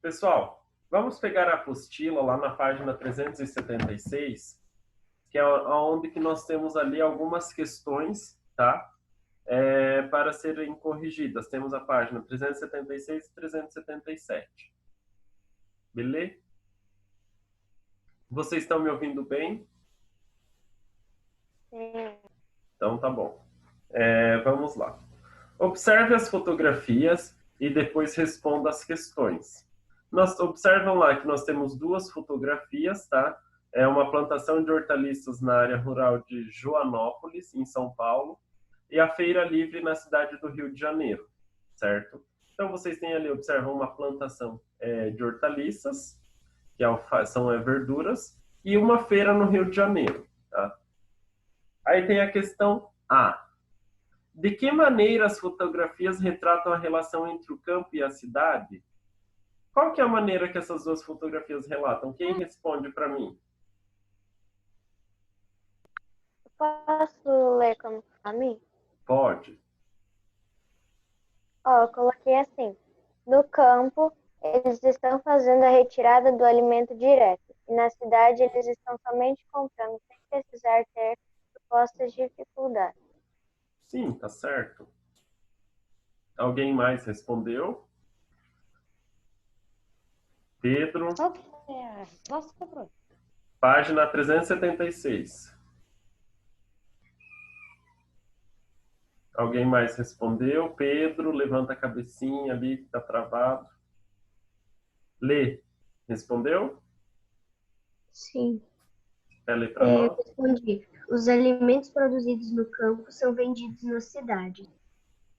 Pessoal, vamos pegar a apostila lá na página 376, que é onde que nós temos ali algumas questões, tá? Para serem corrigidas. Temos a página 376 e 377. Beleza? Vocês estão me ouvindo bem? Sim. Então tá bom. Vamos lá. Observe as fotografias e depois responda as questões. Observam lá que nós temos duas fotografias, tá? É uma plantação de hortaliças na área rural de Joanópolis, em São Paulo, e a feira livre na cidade do Rio de Janeiro, certo? Então vocês têm ali, observam uma plantação de hortaliças, que são verduras, e uma feira no Rio de Janeiro, tá? Aí tem a questão A. De que maneira as fotografias retratam a relação entre o campo e a cidade? Qual que é a maneira que essas duas fotografias relatam? Quem responde para mim? Posso ler como a mim? Pode. Eu coloquei assim. No campo, eles estão fazendo a retirada do alimento direto. E na cidade, eles estão somente comprando, sem precisar ter supostas dificuldades. Sim, tá certo. Alguém mais respondeu? Pedro, Qual que é a resposta, Bruno? página 376. Alguém mais respondeu? Pedro, levanta a cabecinha ali que está travado. Lê. Respondeu? Sim. Quer ler para Eu nós? respondi. Os alimentos produzidos no campo são vendidos na cidade.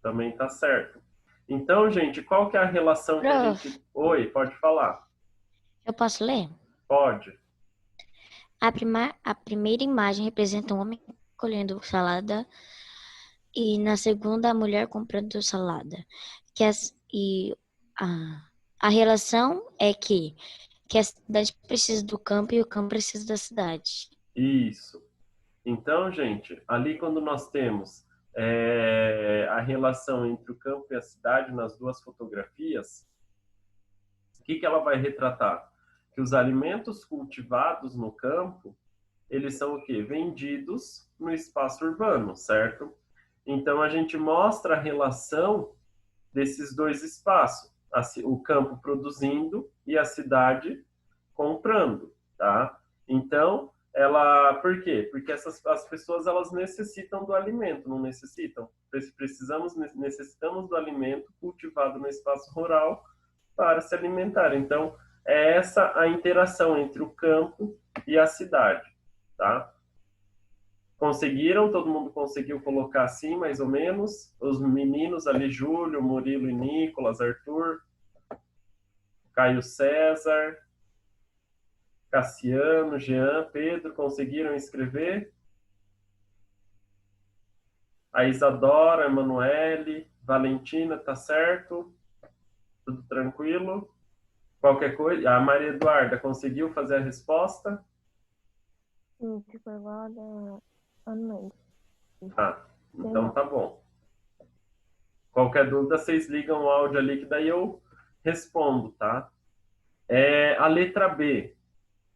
Também tá certo. Então, gente, qual que é a relação que a Prof. gente... Oi, pode falar. Eu posso ler? Pode. A primeira imagem representa um homem colhendo salada e na segunda a mulher comprando salada. E a relação é que a cidade precisa do campo e o campo precisa da cidade. Isso. Então, gente, ali quando nós temos a relação entre o campo e a cidade nas duas fotografias, o que que ela vai retratar? Que os alimentos cultivados no campo, eles são o quê? Vendidos no espaço urbano, certo? Então, a gente mostra a relação desses dois espaços, o campo produzindo e a cidade comprando, tá? Então, por quê? Porque as pessoas elas necessitam do alimento, não necessitam? Necessitamos do alimento cultivado no espaço rural para se alimentar. Então, é essa a interação entre o campo e a cidade, tá? Conseguiram? Todo mundo conseguiu colocar assim, mais ou menos? Os meninos ali, Júlio, Murilo e Nicolas, Arthur, Caio César, Cassiano, Jean, Pedro, conseguiram escrever? A Isadora, a Emanuele, Valentina, tá certo? Tudo tranquilo? Qualquer coisa? A Maria Eduarda conseguiu fazer a resposta? Sim, ficou igual a da Ana. Ah, então tá bom. Qualquer dúvida, vocês ligam o áudio ali que daí eu respondo, tá? A letra B.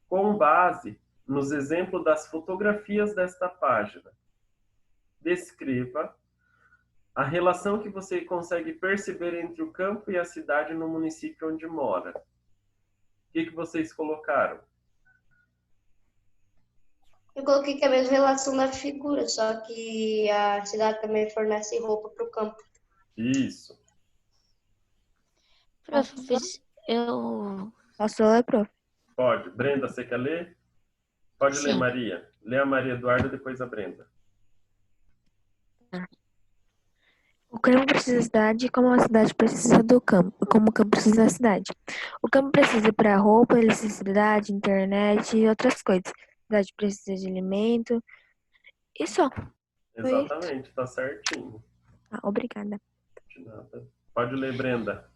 Com base nos exemplos das fotografias desta página, descreva a relação que você consegue perceber entre o campo e a cidade no município onde mora. O que vocês colocaram? Eu coloquei que é a mesma relação da figura, só que a cidade também fornece roupa para o campo. Isso. Prof, eu... Posso ler, prof? Pode. Brenda, você quer ler? Pode ler, Sim. Maria. Lê a Maria Eduarda, depois a Brenda. O campo precisa da cidade como a cidade precisa do campo, como o campo precisa da cidade. O campo precisa para roupa, eletricidade, internet e outras coisas. A cidade precisa de alimento e só. Exatamente, tá certinho. Obrigada. De nada. Pode ler, Brenda.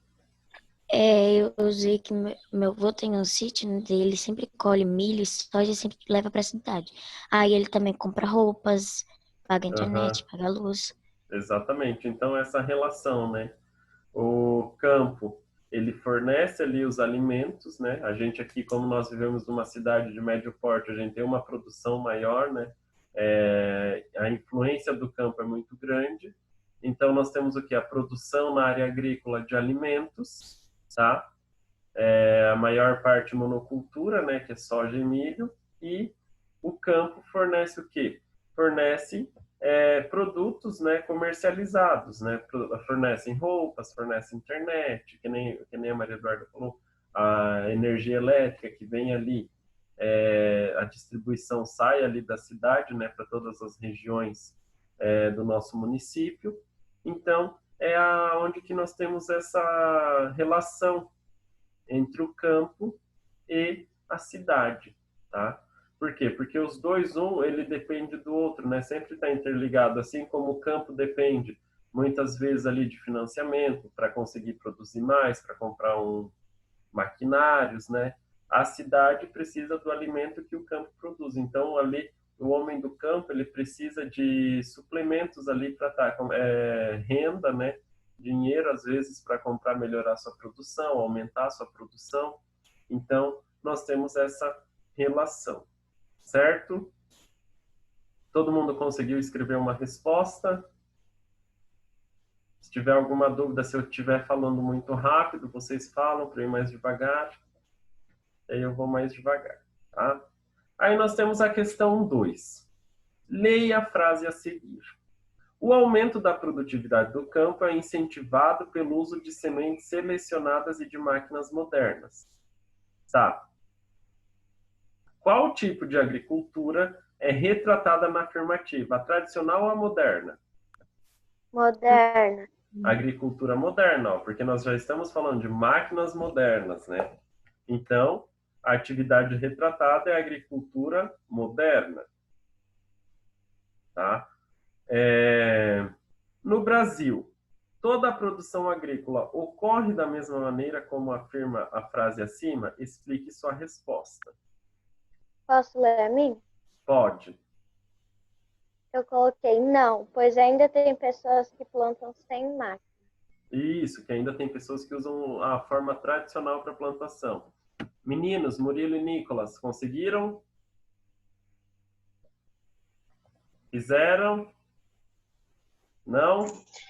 Eu usei que meu avô tem um sítio, né, ele sempre colhe milho e soja e sempre leva para a cidade. Aí ele também compra roupas, paga a internet, Uhum. paga a luz. Exatamente. Então, essa relação, né? O campo ele fornece ali os alimentos, né? A gente aqui, como nós vivemos numa cidade de médio porte, a gente tem uma produção maior, né? A influência do campo é muito grande. Então, nós temos o que? A produção na área agrícola de alimentos, tá? A maior parte monocultura, né? Que é soja e milho. E o campo fornece o quê? Fornece produtos, né, comercializados, né? Fornecem roupas, fornecem internet, que nem a Maria Eduarda falou, a energia elétrica que vem ali, a distribuição sai ali da cidade, né, para todas as regiões do nosso município. Então, é onde que nós temos essa relação entre o campo e a cidade, tá? Por quê? Porque os dois, ele depende do outro, né? Sempre está interligado, assim como o campo depende, muitas vezes, ali de financiamento para conseguir produzir mais, para comprar maquinários, né? A cidade precisa do alimento que o campo produz. Então, ali, o homem do campo, ele precisa de suplementos ali para estar renda, né? Dinheiro, às vezes, para comprar, melhorar sua produção, aumentar sua produção. Então, nós temos essa relação, certo? Todo mundo conseguiu escrever uma resposta? Se tiver alguma dúvida, se eu estiver falando muito rápido, vocês falam para eu ir mais devagar. Aí eu vou mais devagar, tá? Aí nós temos a questão 2. Leia a frase a seguir. O aumento da produtividade do campo é incentivado pelo uso de sementes selecionadas e de máquinas modernas. Tá. Qual tipo de agricultura é retratada na afirmativa? A tradicional ou a moderna? Moderna. Agricultura moderna, ó, porque nós já estamos falando de máquinas modernas, né? Então, a atividade retratada é a agricultura moderna. Tá? No Brasil, toda a produção agrícola ocorre da mesma maneira como afirma a frase acima? Explique sua resposta. Posso ler a minha? Pode. Eu coloquei não, pois ainda tem pessoas que plantam sem máquina. Isso, que ainda tem pessoas que usam a forma tradicional para plantação. Meninos, Murilo e Nicolas, conseguiram? Fizeram? Não?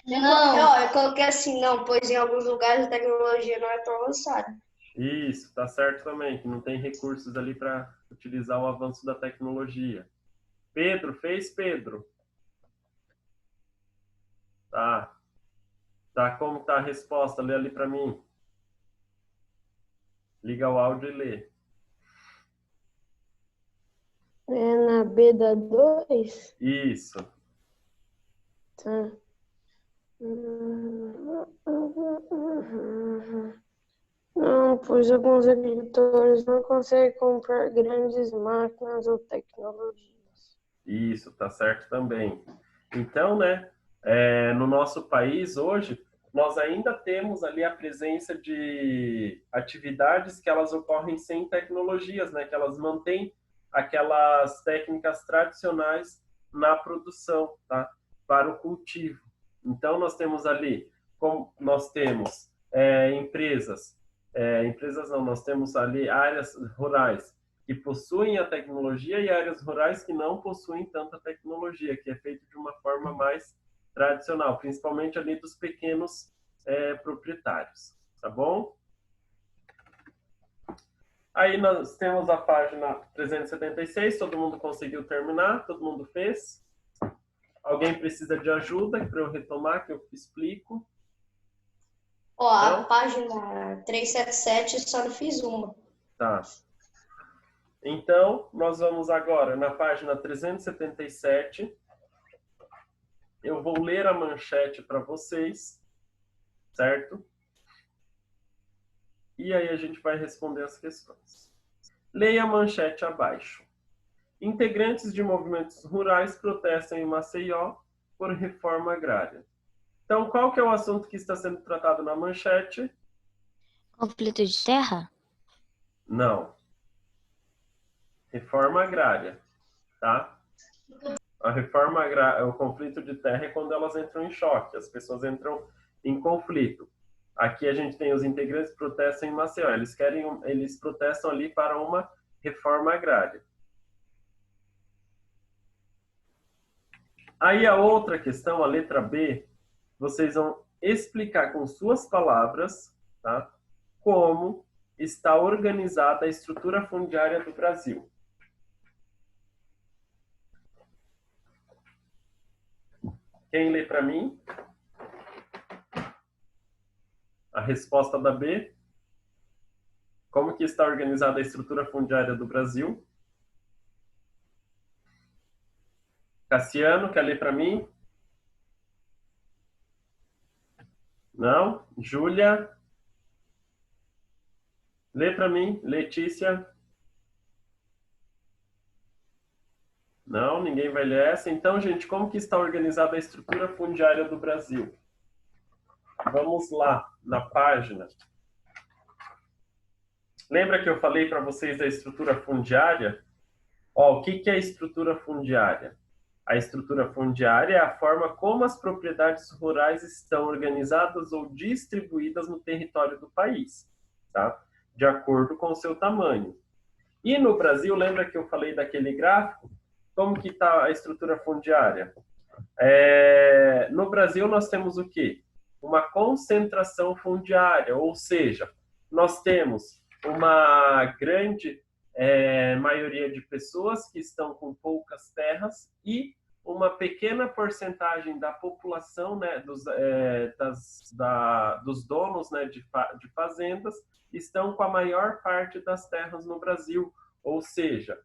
Não, eu coloquei assim, não, pois em alguns lugares a tecnologia não é tão avançada. Isso, tá certo também, que não tem recursos ali para utilizar o avanço da tecnologia. Pedro, fez, Pedro? Tá. Tá, como tá a resposta? Lê ali para mim. Liga o áudio e lê. É na B da 2? Isso. Tá. Não, pois alguns agricultores não conseguem comprar grandes máquinas ou tecnologias. Isso, tá certo também. Então, né, no nosso país hoje, nós ainda temos ali a presença de atividades que elas ocorrem sem tecnologias, né, que elas mantêm aquelas técnicas tradicionais na produção, tá, para o cultivo. Então, nós temos ali, como nós temos empresas não, nós temos ali áreas rurais que possuem a tecnologia e áreas rurais que não possuem tanta tecnologia, que é feito de uma forma mais tradicional, principalmente ali dos pequenos proprietários, tá bom? Aí nós temos a página 376, todo mundo conseguiu terminar? Todo mundo fez? Alguém precisa de ajuda para eu retomar, que eu explico? Ó, a página 377 só não fiz uma. Tá. Então, nós vamos agora na página 377. Eu vou ler a manchete para vocês, certo? E aí a gente vai responder as questões. Leia a manchete abaixo. Integrantes de movimentos rurais protestam em Maceió por reforma agrária. Então, qual que é o assunto que está sendo tratado na manchete? Conflito de terra? Não. Reforma agrária, tá? A reforma agrária, o conflito de terra é quando elas entram em choque, as pessoas entram em conflito. Aqui a gente tem os integrantes que protestam em Maceió. Eles protestam ali para uma reforma agrária. Aí a outra questão, a letra B, vocês vão explicar com suas palavras, tá? Como está organizada a estrutura fundiária do Brasil. Quem lê para mim? A resposta da B. Como que está organizada a estrutura fundiária do Brasil? Cassiano, quer ler para mim? Não? Júlia? Lê para mim. Letícia? Não, ninguém vai ler essa. Então, gente, como que está organizada a estrutura fundiária do Brasil? Vamos lá, na página. Lembra que eu falei para vocês da estrutura fundiária? Ó, o que que é a estrutura fundiária? A estrutura fundiária é a forma como as propriedades rurais estão organizadas ou distribuídas no território do país, tá? De acordo com o seu tamanho. E no Brasil, lembra que eu falei daquele gráfico? Como que está a estrutura fundiária? No Brasil, nós temos o quê? Uma concentração fundiária, ou seja, nós temos uma grande maioria de pessoas que estão com poucas terras e uma pequena porcentagem da população, né, dos donos, né, de fazendas, estão com a maior parte das terras no Brasil, ou seja,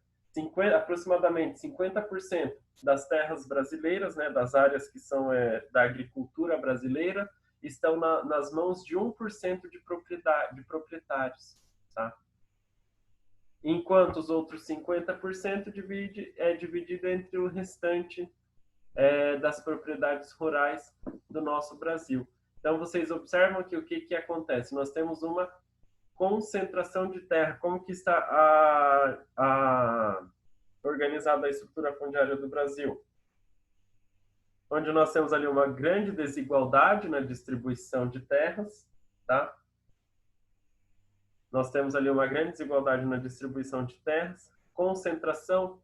aproximadamente 50% das terras brasileiras, né, das áreas que são da agricultura brasileira, estão nas mãos de 1% de proprietários, tá? Enquanto os outros 50% é dividido entre o restante das propriedades rurais do nosso Brasil. Então, vocês observam que o que acontece? Nós temos uma concentração de terra. Como que está organizada a estrutura fundiária do Brasil? Onde nós temos ali uma grande desigualdade na distribuição de terras, tá? Nós temos ali uma grande desigualdade na distribuição de terras, concentração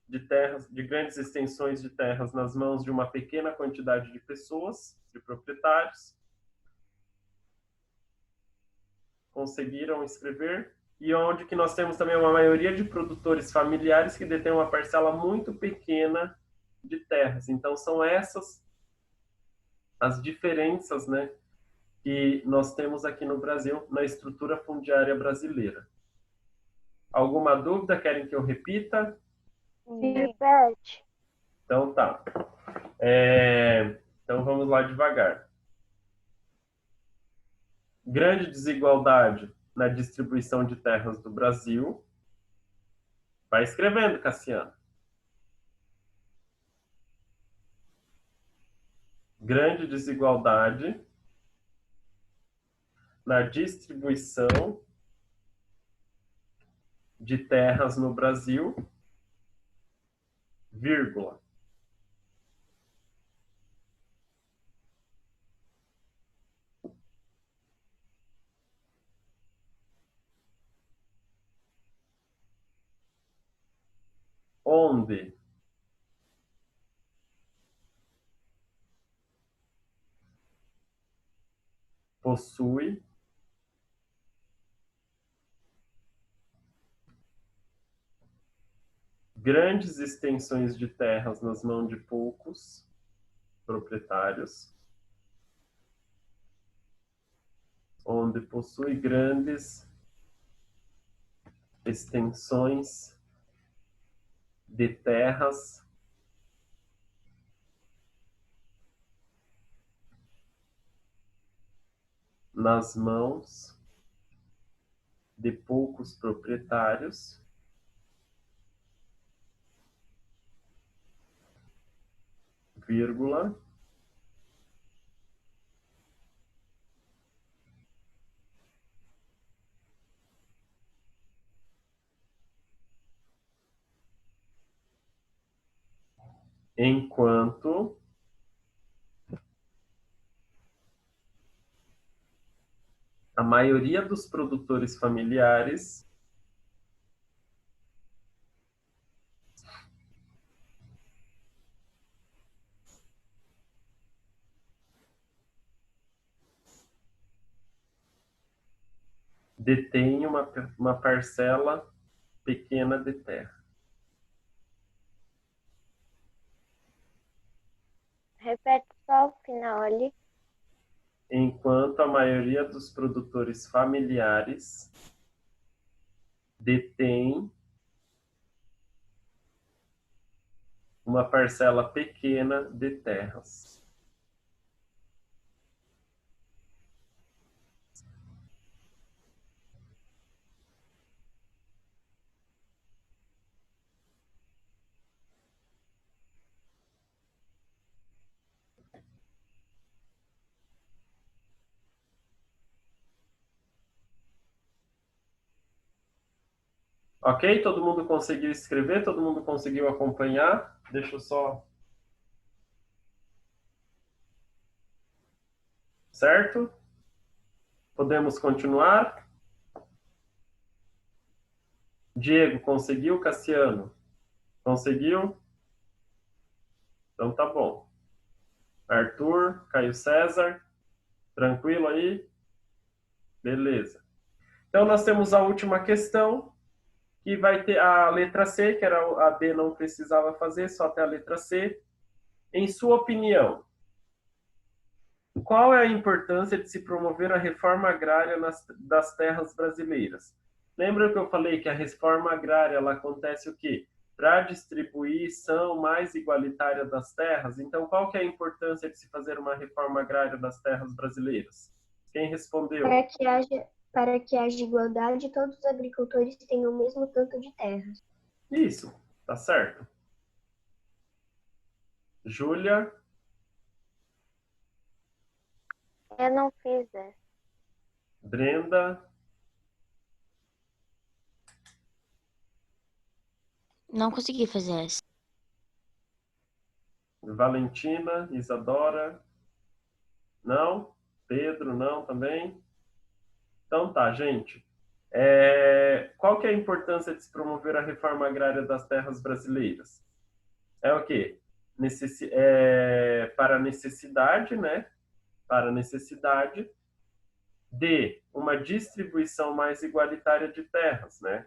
de terras, de grandes extensões de terras nas mãos de uma pequena quantidade de pessoas, de proprietários. Conseguiram escrever? E onde que nós temos também uma maioria de produtores familiares que detêm uma parcela muito pequena de terras. Então, são essas as diferenças, né, que nós temos aqui no Brasil, na estrutura fundiária brasileira. Alguma dúvida? Querem que eu repita? Repete. Então tá. Então vamos lá devagar. Grande desigualdade na distribuição de terras do Brasil. Vai escrevendo, Cassiano. Grande desigualdade na distribuição de terras no Brasil, vírgula. Onde possui grandes extensões de terras nas mãos de poucos proprietários, onde possui grandes extensões de terras nas mãos de poucos proprietários, vírgula, enquanto a maioria dos produtores familiares detém uma parcela pequena de terra. Repete só o final ali. Enquanto a maioria dos produtores familiares detém uma parcela pequena de terras. Ok? Todo mundo conseguiu escrever? Todo mundo conseguiu acompanhar? Deixa eu só... Certo? Podemos continuar? Diego, conseguiu? Cassiano? Conseguiu? Então tá bom. Arthur, Caio César, tranquilo aí? Beleza. Então nós temos a última questão, que vai ter a letra C, que era a D não precisava fazer, só até a letra C. Em sua opinião, qual é a importância de se promover a reforma agrária das terras brasileiras? Lembra que eu falei que a reforma agrária ela acontece o quê? Para a distribuição mais igualitária das terras. Então, qual que é a importância de se fazer uma reforma agrária das terras brasileiras? Quem respondeu? Para que haja igualdade, todos os agricultores tenham o mesmo tanto de terras. Isso, tá certo. Júlia? Eu não fiz essa. Brenda? Não consegui fazer essa. Valentina? Isadora? Não? Pedro? Não também? Então tá, gente. Qual que é a importância de se promover a reforma agrária das terras brasileiras? É o quê? Para a necessidade, né? Para a necessidade de uma distribuição mais igualitária de terras, né?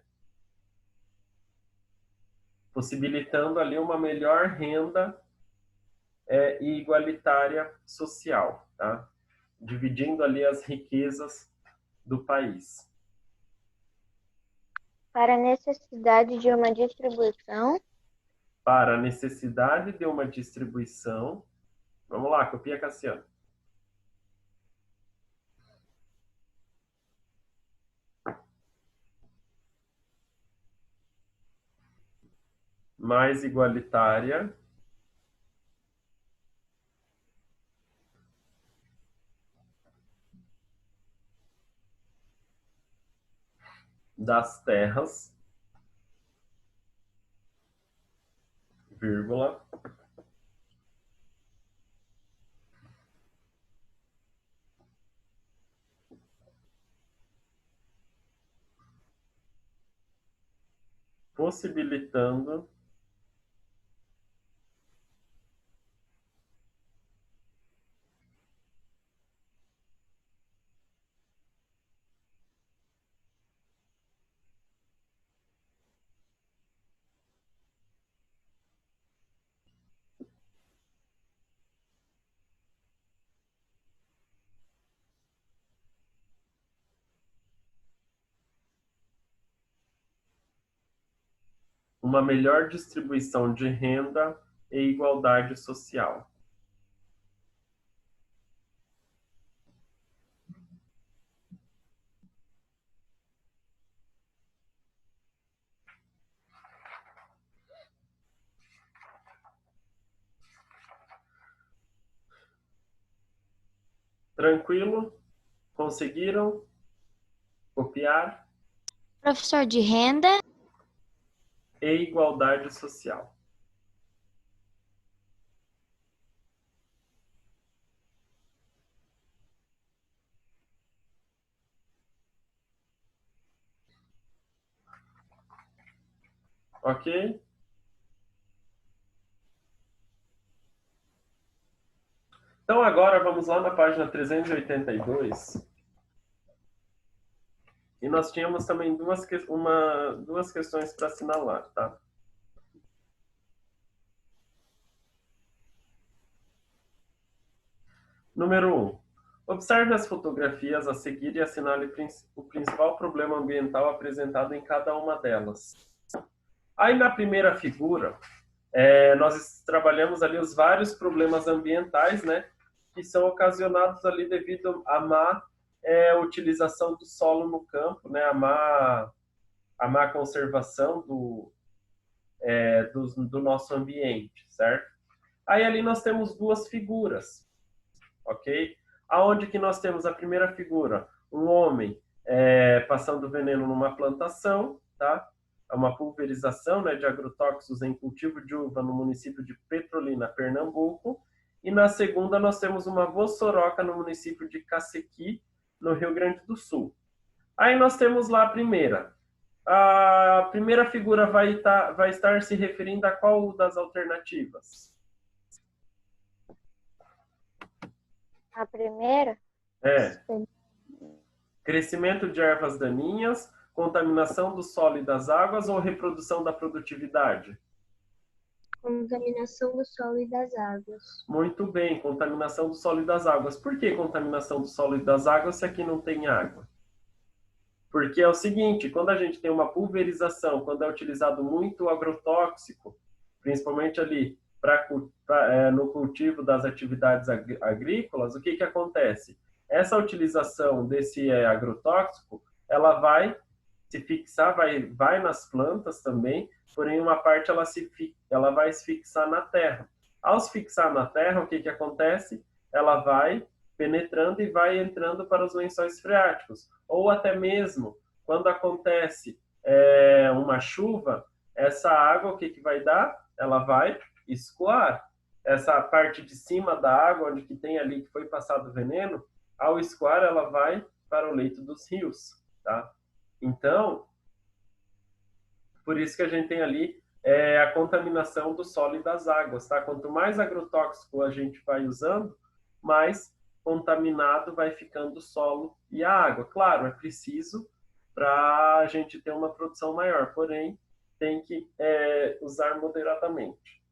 Possibilitando ali uma melhor renda e igualitária social, tá? Dividindo ali as riquezas do país. Para a necessidade de uma distribuição. Para a necessidade de uma distribuição. Vamos lá, copia, Cassiano. Mais igualitária das terras, vírgula, possibilitando uma melhor distribuição de renda e igualdade social. Tranquilo? Conseguiram copiar? Professor de renda, E igualdade social. Ok? Então agora vamos lá na página 382. E nós tínhamos também duas questões para assinalar, tá? Número 1. Observe as fotografias a seguir e assinale o principal problema ambiental apresentado em cada uma delas. Aí na primeira figura, nós trabalhamos ali os vários problemas ambientais, né? Que são ocasionados ali devido à má utilização do solo no campo, né? A má conservação do nosso ambiente, certo? Aí ali nós temos duas figuras, ok? Aonde que nós temos a primeira figura? Um homem passando veneno numa plantação, tá? É uma pulverização, né, de agrotóxicos em cultivo de uva no município de Petrolina, Pernambuco. E na segunda nós temos uma vossoroca no município de Cacequi, no Rio Grande do Sul. Aí nós temos lá a primeira. A primeira figura vai estar se referindo a qual das alternativas? A primeira? Crescimento de ervas daninhas, contaminação do solo e das águas ou reprodução da produtividade? Contaminação do solo e das águas. Muito bem, contaminação do solo e das águas. Por que contaminação do solo e das águas se aqui não tem água? Porque é o seguinte, quando a gente tem uma pulverização, quando é utilizado muito agrotóxico, principalmente ali no cultivo das atividades agrícolas, o que acontece? Essa utilização desse agrotóxico, ela vai se fixar, vai nas plantas também, porém uma parte ela vai se fixar na terra. Ao se fixar na terra, o que acontece? Ela vai penetrando e vai entrando para os lençóis freáticos. Ou até mesmo, quando acontece uma chuva, essa água, o que vai dar? Ela vai escoar. Essa parte de cima da água, onde que tem ali que foi passado o veneno, ao escoar, ela vai para o leito dos rios, tá? Então, por isso que a gente tem ali a contaminação do solo e das águas, tá? Quanto mais agrotóxico a gente vai usando, mais contaminado vai ficando o solo e a água. Claro, é preciso para a gente ter uma produção maior, porém, tem que usar moderadamente.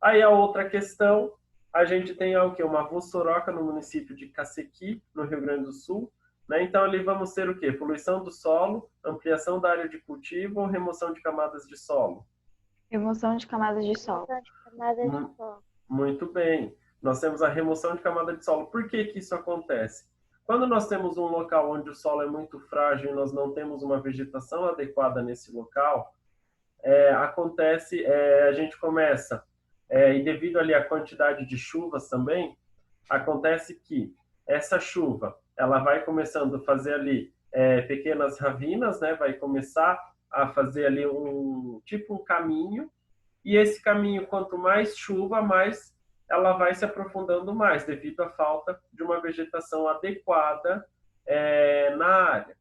Aí a outra questão, a gente tem o quê? Uma vossoroca no município de Cacequi, no Rio Grande do Sul, né? Então ali vamos ter o quê? Poluição do solo, ampliação da área de cultivo ou remoção de camadas de solo? Remoção de camadas de solo. Muito bem. Nós temos a remoção de camada de solo. Por que isso acontece? Quando nós temos um local onde o solo é muito frágil e nós não temos uma vegetação adequada nesse local, acontece, a gente começa, e devido ali à quantidade de chuvas também, acontece que essa chuva, ela vai começando a fazer ali pequenas ravinas, né? Vai começar a fazer ali um caminho, e esse caminho, quanto mais chuva, mais ela vai se aprofundando mais, devido à falta de uma vegetação adequada na área.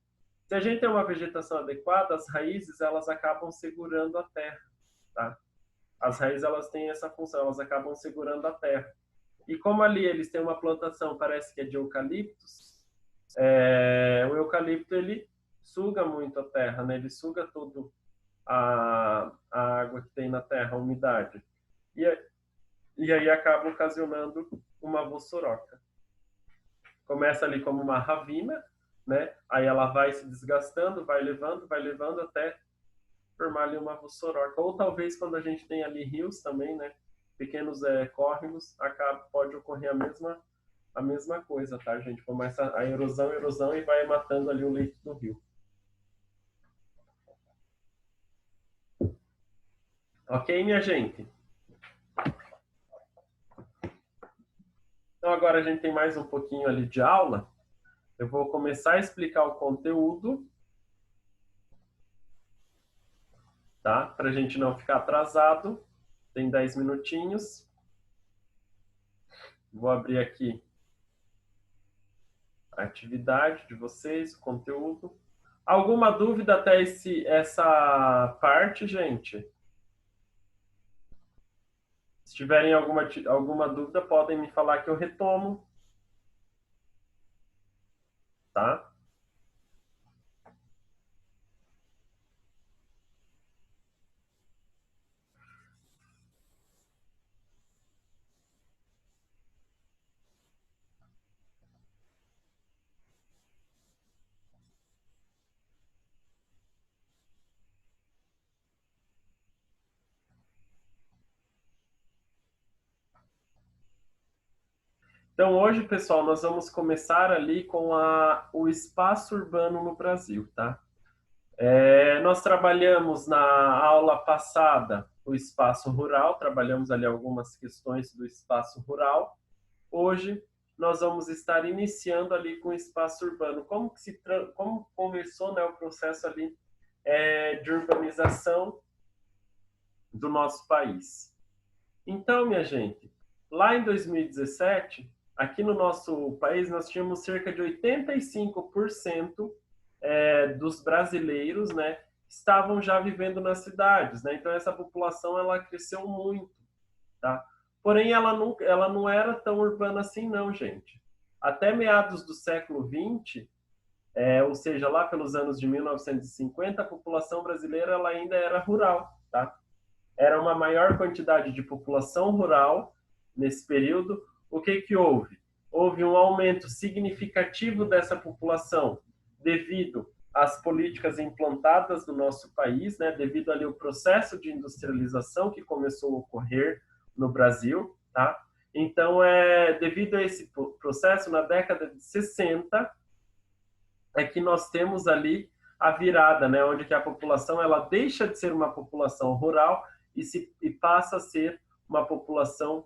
Se a gente tem uma vegetação adequada, as raízes elas acabam segurando a terra, tá? As raízes elas têm essa função, elas acabam segurando a terra. E como ali eles têm uma plantação, parece que é de eucaliptos, o eucalipto ele suga muito a terra, né? Ele suga todo a água que tem na terra, a umidade. E aí acaba ocasionando uma vossoroca. Começa ali como uma ravina, né? Aí ela vai se desgastando, vai levando até formar ali uma vossoroca. Ou talvez quando a gente tem ali rios também, né? Pequenos córregos, pode ocorrer a mesma coisa, tá, gente? Começa a erosão e vai matando ali o leito do rio. Ok, minha gente? Então agora a gente tem mais um pouquinho ali de aula. Eu vou começar a explicar o conteúdo, tá? Para a gente não ficar atrasado. Tem 10 minutinhos. Vou abrir aqui a atividade de vocês, o conteúdo. Alguma dúvida até essa parte, gente? tiverem alguma dúvida, podem me falar que eu retomo, tá? Então, hoje, pessoal, nós vamos começar ali com o espaço urbano no Brasil, tá? Nós trabalhamos na aula passada o espaço rural, trabalhamos ali algumas questões do espaço rural. Hoje, nós vamos estar iniciando ali com o espaço urbano. Como começou, né, o processo ali de urbanização do nosso país. Então, minha gente, lá em 2017, aqui no nosso país, nós tínhamos cerca de 85% dos brasileiros, né, estavam já vivendo nas cidades, né? Então, essa população, ela cresceu muito, tá? Porém, ela não era tão urbana assim, não, gente. Até meados do século XX, ou seja, lá pelos anos de 1950, a população brasileira ela ainda era rural, tá? Era uma maior quantidade de população rural nesse período. O que houve? Houve um aumento significativo dessa população devido às políticas implantadas no nosso país, né? Devido ali ao processo de industrialização que começou a ocorrer no Brasil, tá? Então, devido a esse processo, na década de 60, é que nós temos ali a virada, né? Onde que a população ela deixa de ser uma população rural e passa a ser uma população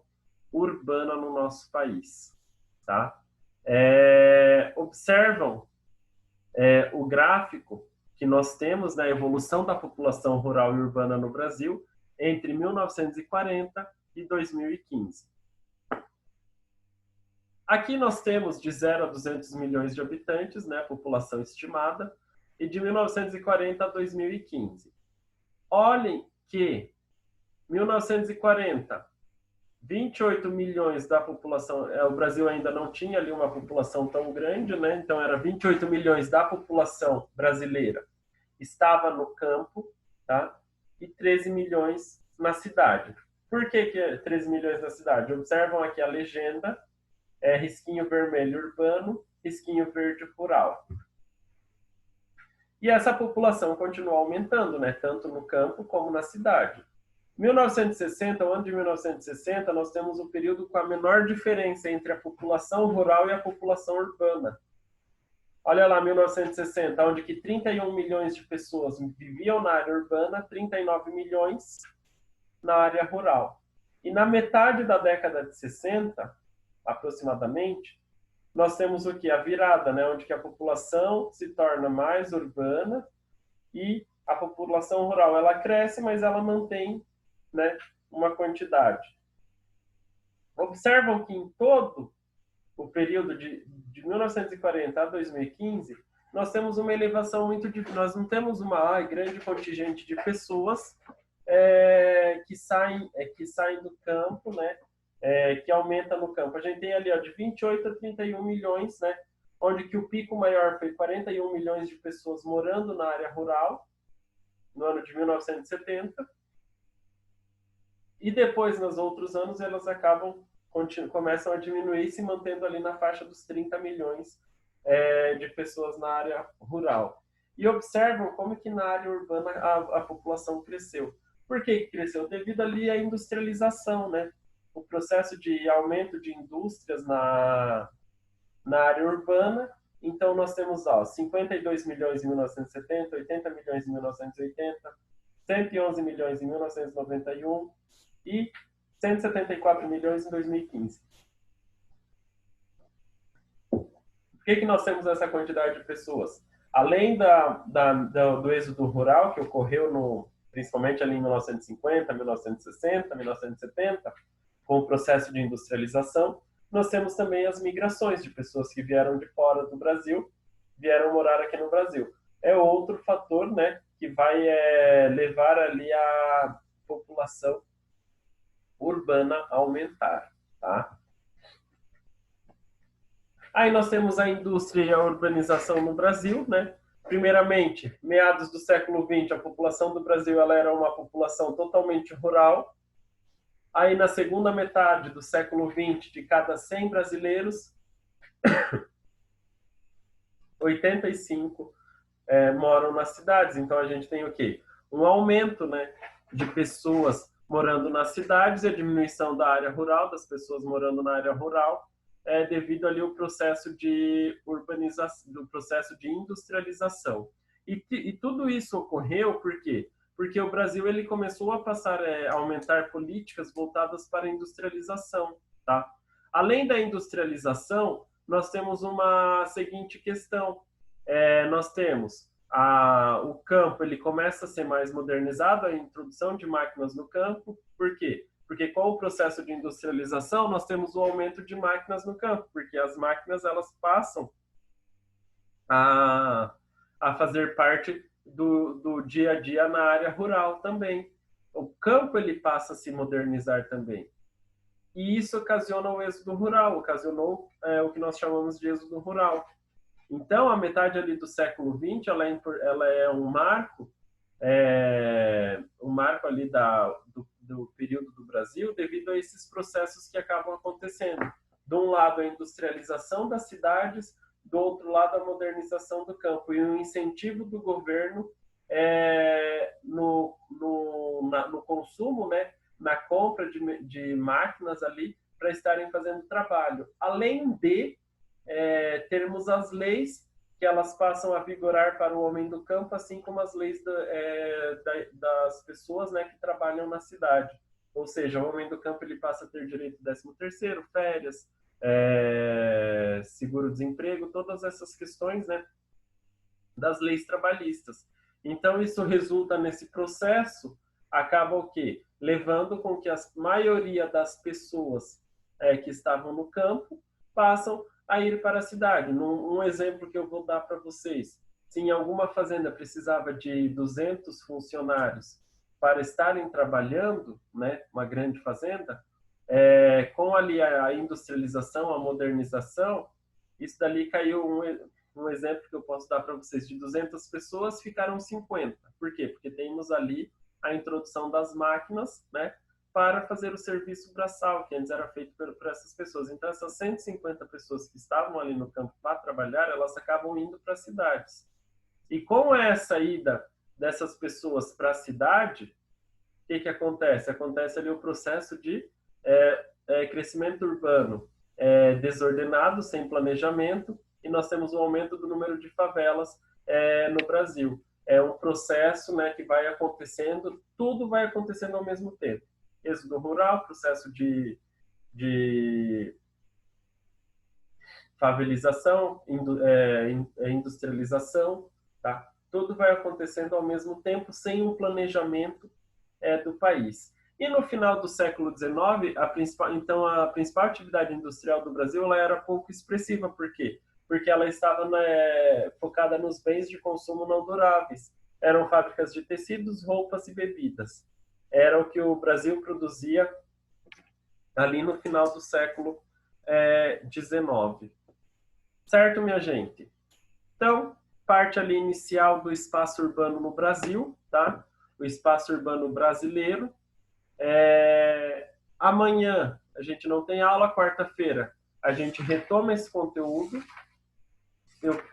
urbana no nosso país, tá? Observam o gráfico que nós temos na evolução da população rural e urbana no Brasil entre 1940 e 2015. Aqui nós temos de 0 a 200 milhões de habitantes, né, população estimada, e de 1940 a 2015. Olhem que 1940, 28 milhões da população, o Brasil ainda não tinha ali uma população tão grande, né? Então era 28 milhões da população brasileira estava no campo, tá? E 13 milhões na cidade. Por que 13 milhões na cidade? Observam aqui a legenda, risquinho vermelho urbano, risquinho verde rural. E essa população continua aumentando, né? Tanto no campo como na cidade. 1960, o ano de 1960, nós temos o período com a menor diferença entre a população rural e a população urbana. Olha lá, 1960, onde que 31 milhões de pessoas viviam na área urbana, 39 milhões na área rural. E na metade da década de 60, aproximadamente, nós temos o que? A virada, né? Onde que a população se torna mais urbana e a população rural ela cresce, mas ela mantém, né, uma quantidade. Observam que em todo o período de 1940 a 2015, nós temos uma elevação nós não temos uma grande contingente de pessoas que saem do campo, né, que aumenta no campo. A gente tem ali de 28 a 31 milhões, né, onde que o pico maior foi 41 milhões de pessoas morando na área rural, no ano de 1970. E depois, nos outros anos, elas começam a diminuir, se mantendo ali na faixa dos 30 milhões de pessoas na área rural. E observam como que na área urbana a população cresceu. Por que cresceu? Devido ali à industrialização, né? O processo de aumento de indústrias na área urbana. Então, nós temos 52 milhões em 1970, 80 milhões em 1980, 111 milhões em 1991 e 174 milhões em 2015. Por que nós temos essa quantidade de pessoas? Além do êxodo rural, que ocorreu principalmente ali em 1950, 1960, 1970, com o processo de industrialização, nós temos também as migrações de pessoas que vieram de fora do Brasil, vieram morar aqui no Brasil. É outro fator, né, que vai levar ali a população urbana urbana aumentar, tá? Aí nós temos a indústria e a urbanização no Brasil, né? Primeiramente, meados do século XX, a população do Brasil ela era uma população totalmente rural. Aí, na segunda metade do século XX, de cada 100 brasileiros, 85 moram nas cidades. Então, a gente tem o quê? Um aumento, né, de pessoas morando nas cidades e a diminuição da área rural, das pessoas morando na área rural, devido ali ao processo de urbanização, do processo de industrialização. E tudo isso ocorreu por quê? Porque o Brasil ele começou a a aumentar políticas voltadas para a industrialização, tá? Além da industrialização, nós temos uma seguinte questão. Nós temos o campo, ele começa a ser mais modernizado, a introdução de máquinas no campo. Por quê? Porque com o processo de industrialização, nós temos o aumento de máquinas no campo, porque as máquinas elas passam a fazer parte do dia a dia na área rural também. O campo ele passa a se modernizar também. E isso ocasiona o êxodo rural, ocasionou o que nós chamamos de êxodo rural. Então, a metade ali do século XX, ela é um marco ali do período do Brasil, devido a esses processos que acabam acontecendo. De um lado, a industrialização das cidades, do outro lado, a modernização do campo e o incentivo do governo no consumo, né, na compra de máquinas ali para estarem fazendo trabalho. Além de termos as leis que elas passam a vigorar para o homem do campo, assim como as leis das pessoas, né, que trabalham na cidade. Ou seja, o homem do campo ele passa a ter direito ao 13º, férias, seguro-desemprego, todas essas questões, né, das leis trabalhistas. Então, isso resulta nesse processo, acaba o quê? Levando com que a maioria das pessoas que estavam no campo passam a ir para a cidade. Um exemplo que eu vou dar para vocês. Se em alguma fazenda precisava de 200 funcionários para estarem trabalhando, né, uma grande fazenda, com ali a industrialização, a modernização, isso dali caiu um exemplo que eu posso dar para vocês, de 200 pessoas ficaram 50. Por quê? Porque temos ali a introdução das máquinas, né, para fazer o serviço braçal, que antes era feito por essas pessoas. Então, essas 150 pessoas que estavam ali no campo para trabalhar, elas acabam indo para as cidades. E com essa ida dessas pessoas para a cidade, o que acontece? Acontece ali o processo de crescimento urbano desordenado, sem planejamento, e nós temos um aumento do número de favelas no Brasil. É um processo, né, que vai acontecendo, tudo vai acontecendo ao mesmo tempo. Êxodo rural, processo de favelização, industrialização, tá? Tudo vai acontecendo ao mesmo tempo, sem um planejamento do país. E no final do século XIX, a principal atividade industrial do Brasil ela era pouco expressiva. Por quê? Porque ela estava focada nos bens de consumo não duráveis. Eram fábricas de tecidos, roupas e bebidas. Era o que o Brasil produzia ali no final do século XIX. Certo, minha gente? Então, parte ali inicial do espaço urbano no Brasil, tá? O espaço urbano brasileiro. Amanhã a gente não tem aula, quarta-feira a gente retoma esse conteúdo. Eu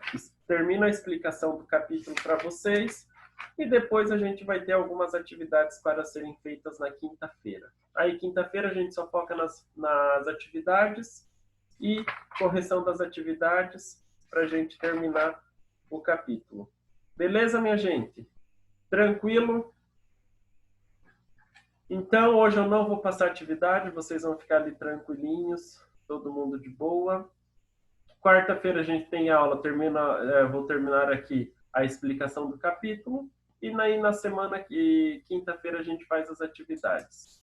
termino a explicação do capítulo para vocês e depois a gente vai ter algumas atividades para serem feitas na quinta-feira. Aí, quinta-feira, a gente só foca nas atividades e correção das atividades para a gente terminar o capítulo. Beleza, minha gente? Tranquilo? Então, hoje eu não vou passar atividade, vocês vão ficar ali tranquilinhos, todo mundo de boa. Quarta-feira a gente tem aula, vou terminar aqui a explicação do capítulo, e aí na semana quinta-feira a gente faz as atividades.